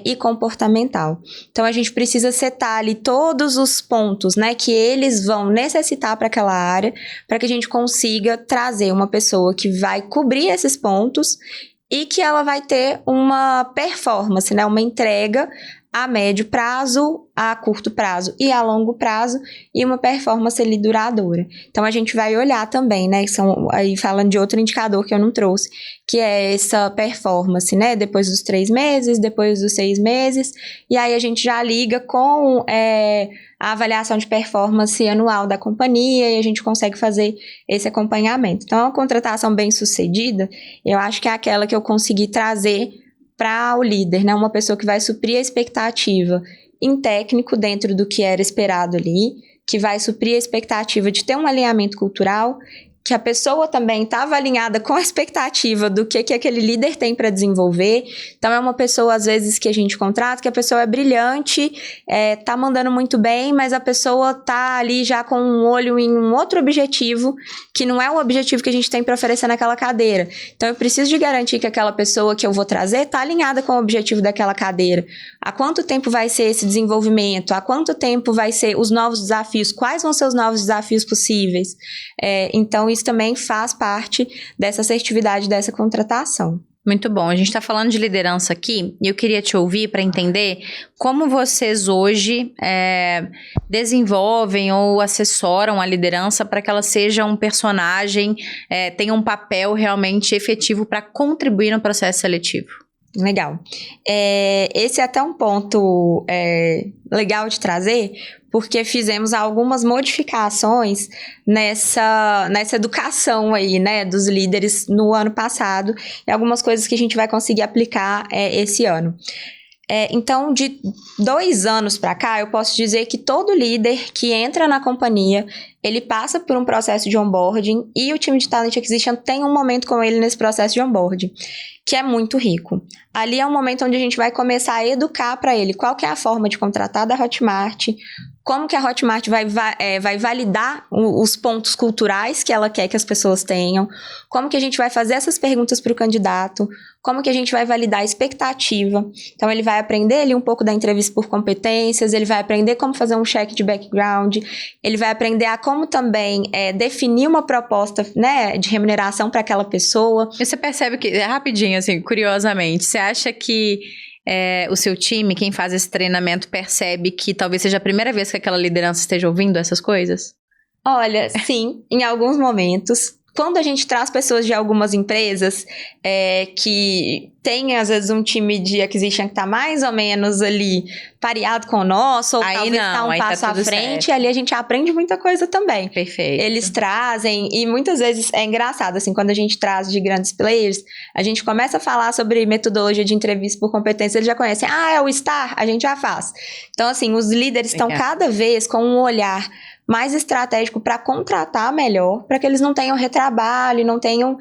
Speaker 2: e comportamental. Então, a gente precisa setar ali todos os pontos, né, que eles vão necessitar para aquela área, para que a gente consiga trazer uma pessoa que vai cobrir esses pontos e que ela vai ter uma performance, né, uma entrega a médio prazo, a curto prazo e a longo prazo, e uma performance ali duradoura. Então, a gente vai olhar também, né, aí falando de outro indicador que eu não trouxe, que é essa performance, né, depois dos 3 meses, depois dos 6 meses, e aí a gente já liga com a avaliação de performance anual da companhia, e a gente consegue fazer esse acompanhamento. Então, uma contratação bem sucedida, eu acho que é aquela que eu consegui trazer para o líder, né? Uma pessoa que vai suprir a expectativa em técnico dentro do que era esperado ali, que vai suprir a expectativa de ter um alinhamento cultural, que a pessoa também estava alinhada com a expectativa do que aquele líder tem para desenvolver. Então, é uma pessoa, às vezes, que a gente contrata, que a pessoa é brilhante, tá mandando muito bem, mas a pessoa tá ali já com um olho em um outro objetivo, que não é o objetivo que a gente tem para oferecer naquela cadeira. Então, eu preciso de garantir que aquela pessoa que eu vou trazer tá alinhada com o objetivo daquela cadeira. Há quanto tempo vai ser esse desenvolvimento? Há quanto tempo vai ser os novos desafios? Quais vão ser os novos desafios possíveis? Então, isso também faz parte dessa assertividade dessa contratação.
Speaker 1: Muito bom. A gente está falando de liderança aqui e eu queria te ouvir para entender como vocês hoje desenvolvem ou assessoram a liderança para que ela seja um personagem, tenha um papel realmente efetivo para contribuir no processo seletivo.
Speaker 2: Legal. Esse é até um ponto legal de trazer, porque fizemos algumas modificações nessa educação aí, né, dos líderes no ano passado, e algumas coisas que a gente vai conseguir aplicar esse ano. Então, de 2 anos para cá, eu posso dizer que todo líder que entra na companhia, ele passa por um processo de onboarding e o time de Talent Acquisition tem um momento com ele nesse processo de onboarding, que é muito rico. Ali é um momento onde a gente vai começar a educar para ele qual que é a forma de contratar da Hotmart, como que a Hotmart vai validar os pontos culturais que ela quer que as pessoas tenham, como que a gente vai fazer essas perguntas para o candidato, como que a gente vai validar a expectativa. Então, ele vai aprender ali um pouco da entrevista por competências, ele vai aprender como fazer um check de background, ele vai aprender a como também definir uma proposta, né, de remuneração para aquela pessoa.
Speaker 1: E você percebe que, rapidinho, assim, curiosamente, você acha que o seu time, quem faz esse treinamento, percebe que talvez seja a primeira vez que aquela liderança esteja ouvindo essas coisas?
Speaker 2: Olha, sim, em alguns momentos. Quando a gente traz pessoas de algumas empresas que tem, às vezes, um time de acquisition que está mais ou menos ali pareado com o nosso, ou
Speaker 1: aí
Speaker 2: talvez está um passo à frente,
Speaker 1: certo.
Speaker 2: E ali a gente aprende muita coisa também.
Speaker 1: Perfeito.
Speaker 2: Eles trazem, e muitas vezes é engraçado, assim, quando a gente traz de grandes players, a gente começa a falar sobre metodologia de entrevista por competência, eles já conhecem, é o STAR, a gente já faz. Então, assim, os líderes estão cada vez com um olhar mais estratégico para contratar melhor, para que eles não tenham retrabalho, não tenham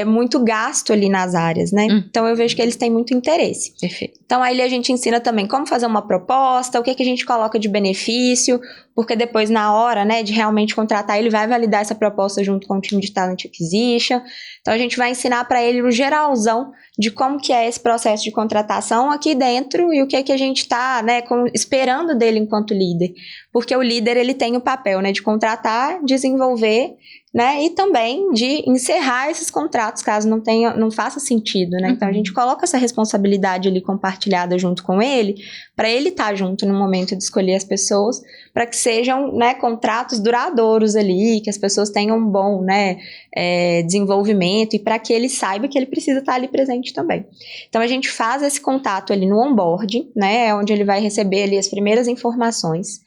Speaker 2: muito gasto ali nas áreas, né? Então, eu vejo que eles têm muito interesse.
Speaker 1: Perfeito.
Speaker 2: Então, aí a gente ensina também como fazer uma proposta, o que a gente coloca de benefício, porque depois, na hora, né, de realmente contratar, ele vai validar essa proposta junto com o time de Talent Acquisition. Então, a gente vai ensinar para ele o geralzão de como que é esse processo de contratação aqui dentro e o que a gente está, né, esperando dele enquanto líder. Porque o líder, ele tem o papel, né, de contratar, desenvolver, né, e também de encerrar esses contratos, caso não faça sentido, né? Então, a gente coloca essa responsabilidade ali compartilhada junto com ele, para ele estar junto no momento de escolher as pessoas, para que sejam, né, contratos duradouros ali, que as pessoas tenham um bom, né, desenvolvimento, e para que ele saiba que ele precisa estar ali presente também. Então, a gente faz esse contato ali no onboarding, né, onde ele vai receber ali as primeiras informações.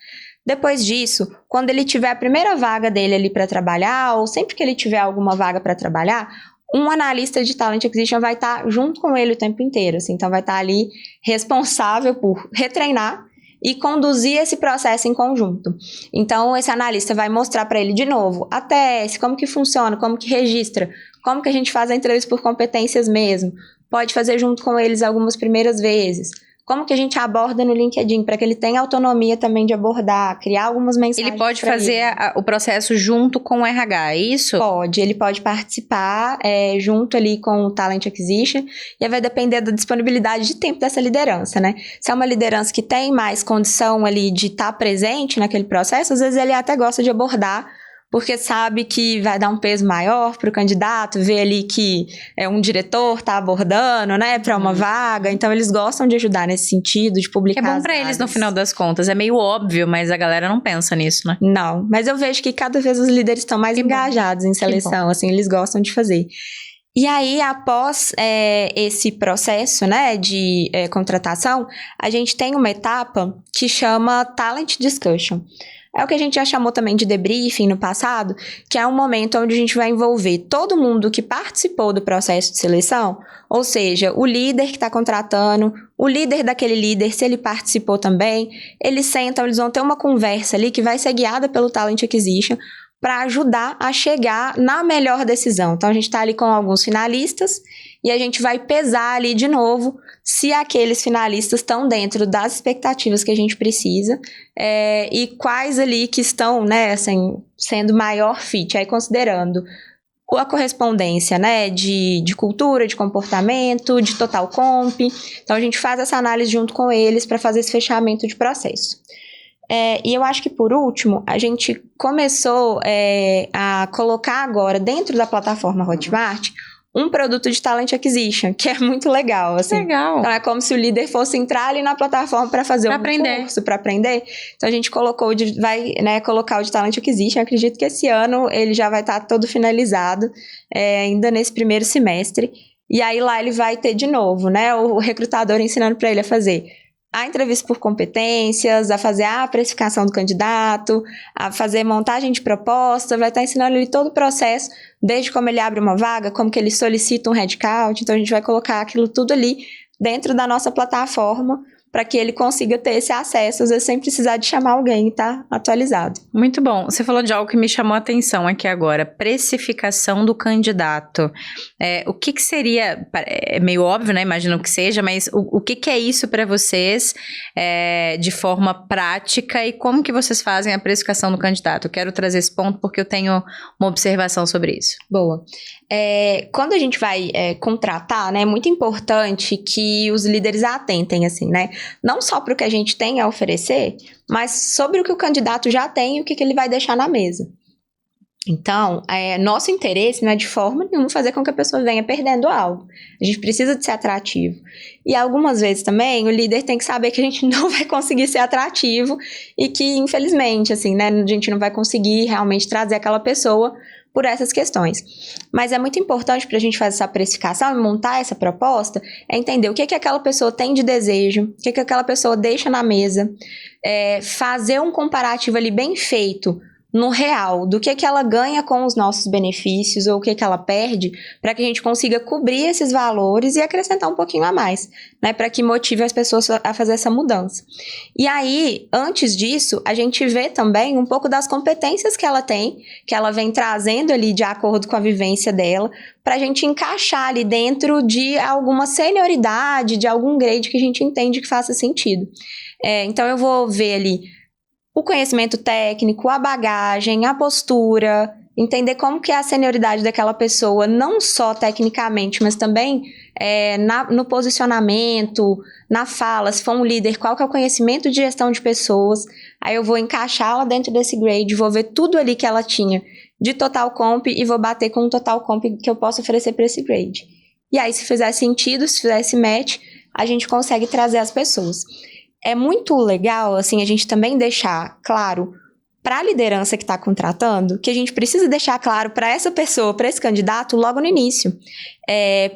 Speaker 2: Depois disso, quando ele tiver a primeira vaga dele ali para trabalhar, ou sempre que ele tiver alguma vaga para trabalhar, um analista de Talent Acquisition vai estar junto com ele o tempo inteiro. Assim, então, vai estar ali responsável por retreinar e conduzir esse processo em conjunto. Então, esse analista vai mostrar para ele de novo a TS, como que funciona, como que registra, como que a gente faz a entrevista por competências mesmo. Pode fazer junto com eles algumas primeiras vezes. Como que a gente aborda no LinkedIn, para que ele tenha autonomia também de abordar, criar algumas mensagens.
Speaker 1: Ele pode fazer o processo junto com o RH, é isso?
Speaker 2: Pode, ele pode participar junto ali com o Talent Acquisition, e aí vai depender da disponibilidade de tempo dessa liderança, né? Se é uma liderança que tem mais condição ali de estar presente naquele processo, às vezes ele até gosta de abordar, porque sabe que vai dar um peso maior para o candidato, ver ali que um diretor está abordando, né, para uma vaga. Então, eles gostam de ajudar nesse sentido, de publicar.
Speaker 1: É bom para eles, no final das contas. É meio óbvio, mas a galera não pensa nisso, né?
Speaker 2: Não, mas eu vejo que cada vez os líderes estão mais engajados em seleção, assim, eles gostam de fazer. E aí, após esse processo, né, de contratação, a gente tem uma etapa que chama Talent Discussion. É o que a gente já chamou também de debriefing no passado, que é um momento onde a gente vai envolver todo mundo que participou do processo de seleção, ou seja, o líder que está contratando, o líder daquele líder, se ele participou também, eles sentam, eles vão ter uma conversa ali que vai ser guiada pelo Talent Acquisition para ajudar a chegar na melhor decisão. Então, a gente está ali com alguns finalistas e a gente vai pesar ali de novo se aqueles finalistas estão dentro das expectativas que a gente precisa e quais ali que estão, né, assim, sendo maior fit, aí considerando a correspondência, né, de cultura, de comportamento, de total comp. Então, a gente faz essa análise junto com eles para fazer esse fechamento de processo. E eu acho que, por último, a gente começou a colocar agora dentro da plataforma Hotmart um produto de Talent Acquisition, que é muito legal, assim.
Speaker 1: Legal.
Speaker 2: Então, é como se o líder fosse entrar ali na plataforma para fazer curso, para aprender. Então, a gente vai colocar o de Talent Acquisition. Eu acredito que esse ano ele já vai estar todo finalizado, ainda nesse primeiro semestre. E aí, lá ele vai ter de novo, né, o recrutador ensinando para ele a fazer a entrevista por competências, a fazer a precificação do candidato, a fazer montagem de proposta, vai estar ensinando ele todo o processo, desde como ele abre uma vaga, como que ele solicita um headcount. Então, a gente vai colocar aquilo tudo ali dentro da nossa plataforma para que ele consiga ter esse acesso, às vezes sem precisar de chamar alguém e estar atualizado.
Speaker 1: Muito bom. Você falou de algo que me chamou a atenção aqui agora, precificação do candidato. O que seria, é meio óbvio, né? Imagino que seja, mas o que é isso para vocês de forma prática e como que vocês fazem a precificação do candidato? Eu quero trazer esse ponto porque eu tenho uma observação sobre isso.
Speaker 2: Boa. Quando a gente vai contratar, né, é muito importante que os líderes atentem, assim, né? Não só para o que a gente tem a oferecer, mas sobre o que o candidato já tem e o que ele vai deixar na mesa. Então, nosso interesse não é de forma nenhuma fazer com que a pessoa venha perdendo algo. A gente precisa de ser atrativo. E algumas vezes também o líder tem que saber que a gente não vai conseguir ser atrativo e que, infelizmente, assim, né, a gente não vai conseguir realmente trazer aquela pessoa por essas questões. Mas é muito importante para a gente fazer essa precificação e montar essa proposta, entender o que aquela pessoa tem de desejo, o que aquela pessoa deixa na mesa, fazer um comparativo ali bem feito no real, do que ela ganha com os nossos benefícios ou o que ela perde, para que a gente consiga cobrir esses valores e acrescentar um pouquinho a mais, né, para que motive as pessoas a fazer essa mudança. E aí, antes disso, a gente vê também um pouco das competências que ela tem, que ela vem trazendo ali de acordo com a vivência dela, para a gente encaixar ali dentro de alguma senioridade, de algum grade que a gente entende que faça sentido. Então, eu vou ver ali o conhecimento técnico, a bagagem, a postura, entender como que é a senioridade daquela pessoa, não só tecnicamente, mas também no posicionamento, na fala, se for um líder, qual que é o conhecimento de gestão de pessoas. Aí eu vou encaixá-la dentro desse grade, vou ver tudo ali que ela tinha de total comp e vou bater com o total comp que eu posso oferecer para esse grade. E aí, se fizer sentido, se fizer esse match, a gente consegue trazer as pessoas. É muito legal, assim, a gente também deixar claro para a liderança que está contratando, que a gente precisa deixar claro para essa pessoa, para esse candidato, logo no início.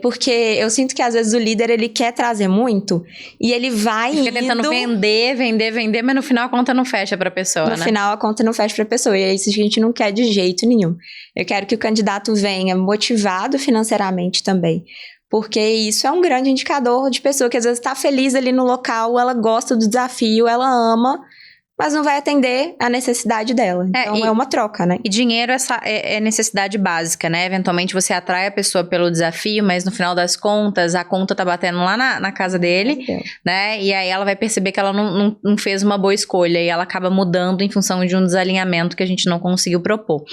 Speaker 2: Porque eu sinto que às vezes o líder, ele quer trazer muito e ele vai
Speaker 1: fica tentando vender, mas no final a conta não fecha para a pessoa, né?
Speaker 2: No final a conta não fecha para a pessoa e é isso que a gente não quer de jeito nenhum. Eu quero que o candidato venha motivado financeiramente também. Porque isso é um grande indicador de pessoa que às vezes está feliz ali no local, ela gosta do desafio, ela ama, mas não vai atender a necessidade dela. Então, é uma troca, né?
Speaker 1: E dinheiro é necessidade básica, né? Eventualmente você atrai a pessoa pelo desafio, mas no final das contas, a conta tá batendo lá na casa dele, né? E aí ela vai perceber que ela não fez uma boa escolha e ela acaba mudando em função de um desalinhamento que a gente não conseguiu propor.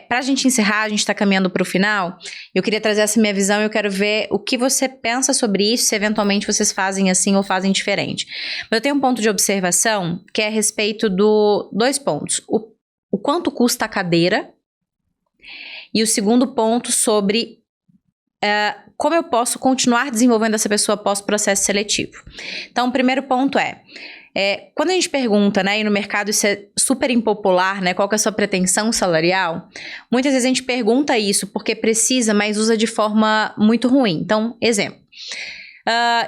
Speaker 1: Pra gente encerrar, a gente tá caminhando pro final, eu queria trazer essa minha visão e eu quero ver o que você pensa sobre isso, se eventualmente vocês fazem assim ou fazem diferente. Mas eu tenho um ponto de observação que é a respeito do 2 pontos. O quanto custa a cadeira e o segundo ponto sobre como eu posso continuar desenvolvendo essa pessoa após o processo seletivo. Então, o primeiro ponto quando a gente pergunta, né, e no mercado isso é super impopular, né, qual que é a sua pretensão salarial, muitas vezes a gente pergunta isso porque precisa, mas usa de forma muito ruim. Então, exemplo.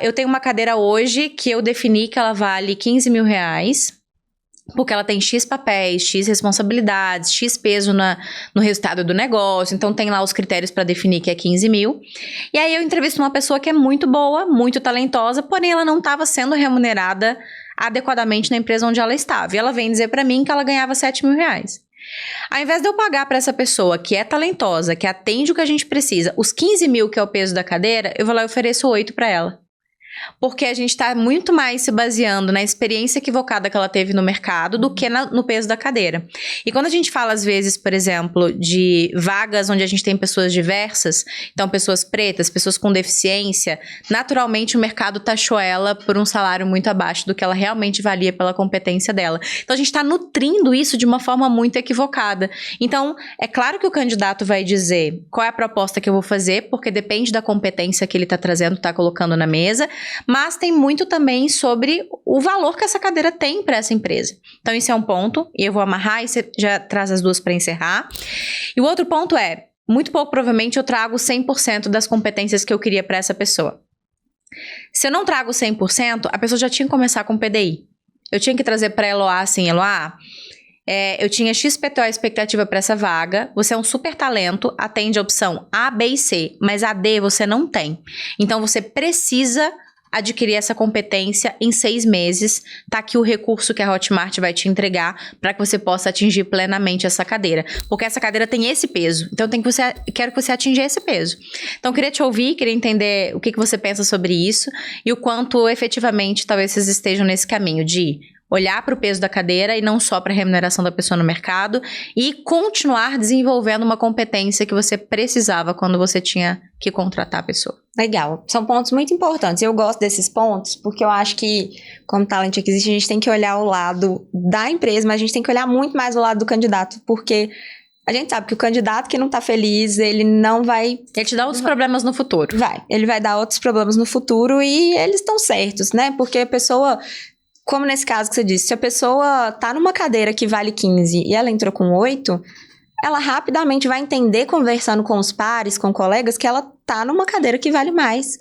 Speaker 1: Eu tenho uma cadeira hoje que eu defini que ela vale R$15 mil, porque ela tem X papéis, X responsabilidades, X peso no resultado do negócio. Então, tem lá os critérios para definir que é 15 mil. E aí, eu entrevisto uma pessoa que é muito boa, muito talentosa, porém, ela não estava sendo remunerada adequadamente na empresa onde ela estava. E ela vem dizer para mim que ela ganhava 7 mil reais. Ao invés de eu pagar para essa pessoa que é talentosa, que atende o que a gente precisa, os 15 mil, que é o peso da cadeira, eu vou lá e ofereço 8 para ela. Porque a gente está muito mais se baseando na experiência equivocada que ela teve no mercado do que no peso da cadeira. E quando a gente fala, às vezes, por exemplo, de vagas onde a gente tem pessoas diversas, então pessoas pretas, pessoas com deficiência, naturalmente o mercado taxou ela por um salário muito abaixo do que ela realmente valia pela competência dela. Então a gente está nutrindo isso de uma forma muito equivocada. Então, é claro que o candidato vai dizer qual é a proposta que eu vou fazer, porque depende da competência que ele está trazendo, está colocando na mesa, mas tem muito também sobre o valor que essa cadeira tem para essa empresa. Então, isso é um ponto, e eu vou amarrar e você já traz as duas para encerrar. E o outro ponto é, muito pouco provavelmente eu trago 100% das competências que eu queria para essa pessoa. Se eu não trago 100%, a pessoa já tinha que começar com PDI. Eu tinha que trazer para Eloá assim, Eloá, eu tinha XPTO expectativa para essa vaga, você é um super talento, atende a opção A, B e C, mas a D você não tem. Então, você precisa adquirir essa competência em 6 meses. Tá aqui o recurso que a Hotmart vai te entregar para que você possa atingir plenamente essa cadeira. Porque essa cadeira tem esse peso. Então, quero que você atinja esse peso. Então, queria te ouvir, queria entender o que você pensa sobre isso e o quanto efetivamente talvez vocês estejam nesse caminho de olhar para o peso da cadeira e não só para a remuneração da pessoa no mercado e continuar desenvolvendo uma competência que você precisava quando você tinha que contratar a pessoa.
Speaker 2: Legal. São pontos muito importantes. Eu gosto desses pontos porque eu acho que, como Talent Acquisition, a gente tem que olhar o lado da empresa, mas a gente tem que olhar muito mais o lado do candidato, porque a gente sabe que o candidato que não tá feliz, ele não vai...
Speaker 1: Ele te dá outros problemas no futuro.
Speaker 2: Ele vai dar outros problemas no futuro e eles estão certos, né? Porque a pessoa... Como nesse caso que você disse, se a pessoa tá numa cadeira que vale 15 e ela entrou com 8, ela rapidamente vai entender, conversando com os pares, com colegas, que ela tá numa cadeira que vale mais.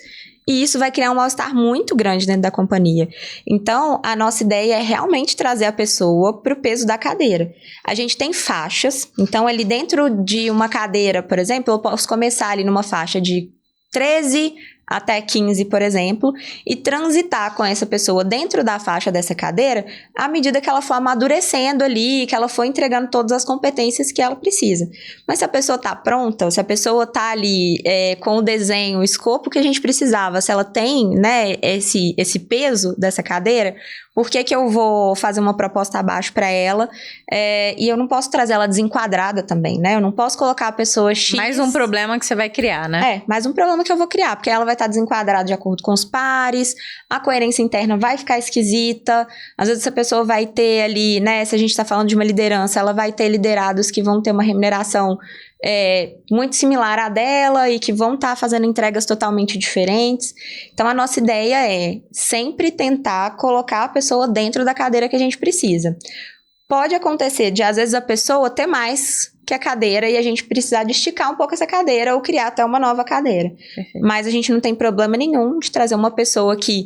Speaker 2: E isso vai criar um mal-estar muito grande dentro da companhia. Então, a nossa ideia é realmente trazer a pessoa pro peso da cadeira. A gente tem faixas, então ali dentro de uma cadeira, por exemplo, eu posso começar ali numa faixa de 13 até 15, por exemplo, e transitar com essa pessoa dentro da faixa dessa cadeira à medida que ela for amadurecendo ali, que ela for entregando todas as competências que ela precisa. Mas se a pessoa está pronta, se a pessoa está ali com o desenho, o escopo que a gente precisava, se ela tem, né, esse peso dessa cadeira, por que eu vou fazer uma proposta abaixo para ela? E eu não posso trazer ela desenquadrada também, né? Eu não posso colocar a pessoa X...
Speaker 1: Mais um problema que você vai criar, né?
Speaker 2: Mais um problema que eu vou criar, porque ela vai estar desenquadrada de acordo com os pares, a coerência interna vai ficar esquisita, às vezes essa pessoa vai ter ali, né? Se a gente está falando de uma liderança, ela vai ter liderados que vão ter uma remuneração muito similar à dela e que vão estar fazendo entregas totalmente diferentes. Então, a nossa ideia é sempre tentar colocar a pessoa dentro da cadeira que a gente precisa. Pode acontecer de, às vezes, a pessoa ter mais que a cadeira e a gente precisar de esticar um pouco essa cadeira ou criar até uma nova cadeira. Perfeito. Mas a gente não tem problema nenhum de trazer uma pessoa que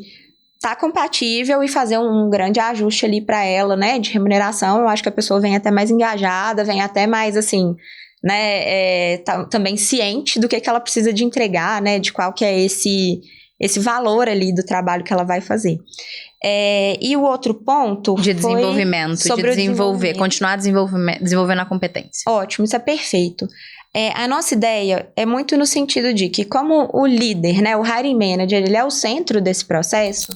Speaker 2: tá compatível e fazer um grande ajuste ali para ela, né, de remuneração. Eu acho que a pessoa vem até mais engajada, vem até mais, assim... né, também ciente do que ela precisa de entregar, né, de qual que é esse valor ali do trabalho que ela vai fazer. E o outro ponto
Speaker 1: de desenvolvimento,
Speaker 2: sobre
Speaker 1: de desenvolver, continuar desenvolvendo a competência.
Speaker 2: Ótimo, isso é perfeito. A nossa ideia é muito no sentido de que, como o líder, né, o hiring manager, ele é o centro desse processo,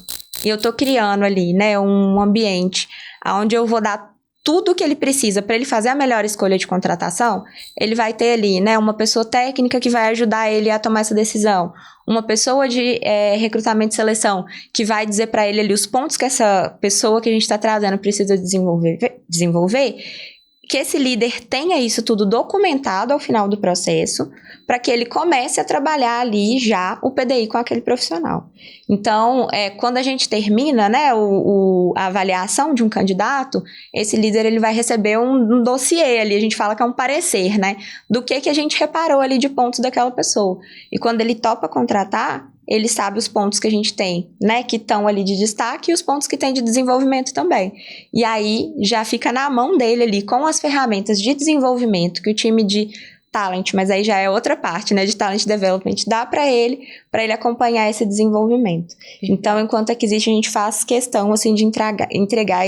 Speaker 2: e eu tô criando ali, né, um ambiente onde eu vou dar tudo o que ele precisa para ele fazer a melhor escolha de contratação, ele vai ter ali, né, uma pessoa técnica que vai ajudar ele a tomar essa decisão, uma pessoa de recrutamento e seleção que vai dizer para ele ali os pontos que essa pessoa que a gente está trazendo precisa desenvolver, que esse líder tenha isso tudo documentado ao final do processo, para que ele comece a trabalhar ali já o PDI com aquele profissional. Então, quando a gente termina, né, a avaliação de um candidato, esse líder ele vai receber um dossiê ali, a gente fala que é um parecer, né, do que a gente reparou ali de pontos daquela pessoa. E quando ele topa contratar, ele sabe os pontos que a gente tem, né, que estão ali de destaque e os pontos que tem de desenvolvimento também. E aí já fica na mão dele ali, com as ferramentas de desenvolvimento que o time de talent, mas aí já é outra parte, né, de talent development, dá para ele acompanhar esse desenvolvimento. Então, enquanto Acquisition, a gente faz questão, assim, de entregar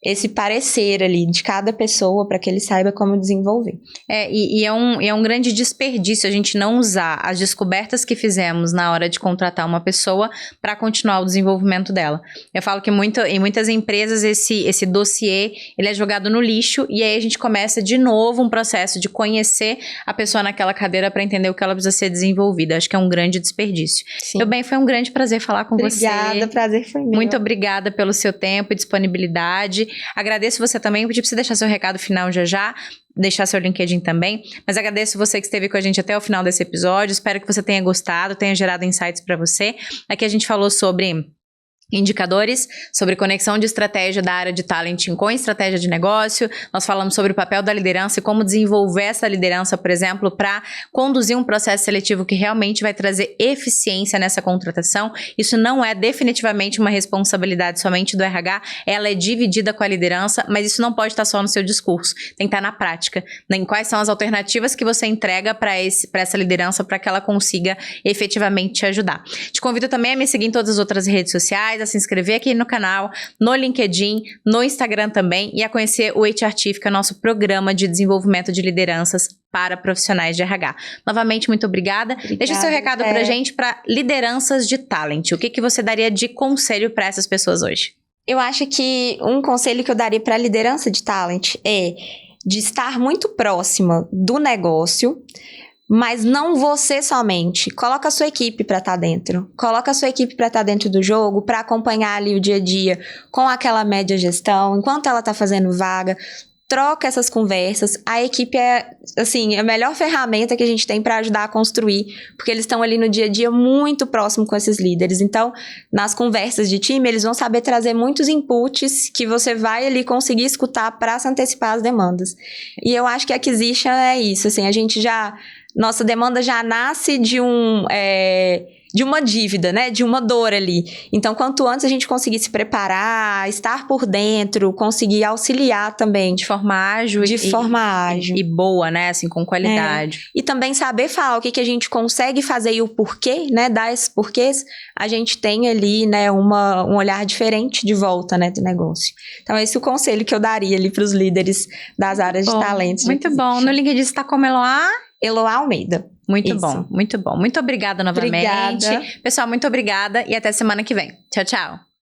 Speaker 2: esse parecer ali de cada pessoa para que ele saiba como desenvolver.
Speaker 1: E é um grande desperdício a gente não usar as descobertas que fizemos na hora de contratar uma pessoa para continuar o desenvolvimento dela. Eu falo que em muitas empresas esse dossiê ele é jogado no lixo e aí a gente começa de novo um processo de conhecer a pessoa naquela cadeira para entender o que ela precisa ser desenvolvida. Acho que é um grande desperdício.
Speaker 2: Sim.
Speaker 1: Meu bem, foi um grande prazer falar com você.
Speaker 2: Obrigada, prazer foi meu.
Speaker 1: Muito obrigada pelo seu tempo e disponibilidade. Agradeço você também, vou pedir pra você deixar seu recado final já, deixar seu LinkedIn também, mas agradeço você que esteve com a gente até o final desse episódio, espero que você tenha gostado, tenha gerado insights para você. Aqui a gente falou sobre indicadores, sobre conexão de estratégia da área de talenting com estratégia de negócio. Nós falamos sobre o papel da liderança e como desenvolver essa liderança, por exemplo, para conduzir um processo seletivo que realmente vai trazer eficiência nessa contratação. Isso não é definitivamente uma responsabilidade somente do RH, ela é dividida com a liderança, mas isso não pode estar só no seu discurso, tem que estar na prática, em quais são as alternativas que você entrega para essa liderança para que ela consiga efetivamente te ajudar. Te convido também a me seguir em todas as outras redes sociais, a se inscrever aqui no canal, no LinkedIn, no Instagram também e a conhecer o HR Chief, que é o nosso programa de desenvolvimento de lideranças para profissionais de RH. Novamente, muito obrigada. Deixa seu recado pra gente para lideranças de talent. O que você daria de conselho para essas pessoas hoje?
Speaker 2: Eu acho que um conselho que eu daria para a liderança de talent é de estar muito próxima do negócio, mas não você somente. Coloca a sua equipe para estar dentro. Coloca a sua equipe para estar dentro do jogo, para acompanhar ali o dia a dia com aquela média gestão, enquanto ela está fazendo vaga. Troca essas conversas. A equipe é, assim, a melhor ferramenta que a gente tem para ajudar a construir, porque eles estão ali no dia a dia muito próximo com esses líderes. Então, nas conversas de time, eles vão saber trazer muitos inputs que você vai ali conseguir escutar para se antecipar as demandas. E eu acho que a Acquisition é isso, assim, nossa demanda já nasce de uma dívida, né? De uma dor ali. Então, quanto antes a gente conseguir se preparar, estar por dentro, conseguir auxiliar também.
Speaker 1: De forma ágil. E boa, né? Assim, com qualidade.
Speaker 2: E também saber falar o que a gente consegue fazer e o porquê, né? Dar esses porquês, a gente tem ali, né? Um olhar diferente de volta, né? Do negócio. Então, esse é o conselho que eu daria ali para os líderes das áreas de talentos.
Speaker 1: Muito bom. No LinkedIn você está como Eloá?
Speaker 2: Eloá Almeida.
Speaker 1: Muito bom, muito bom. Muito obrigada novamente.
Speaker 2: Obrigada.
Speaker 1: Pessoal, muito obrigada e até semana que vem. Tchau, tchau.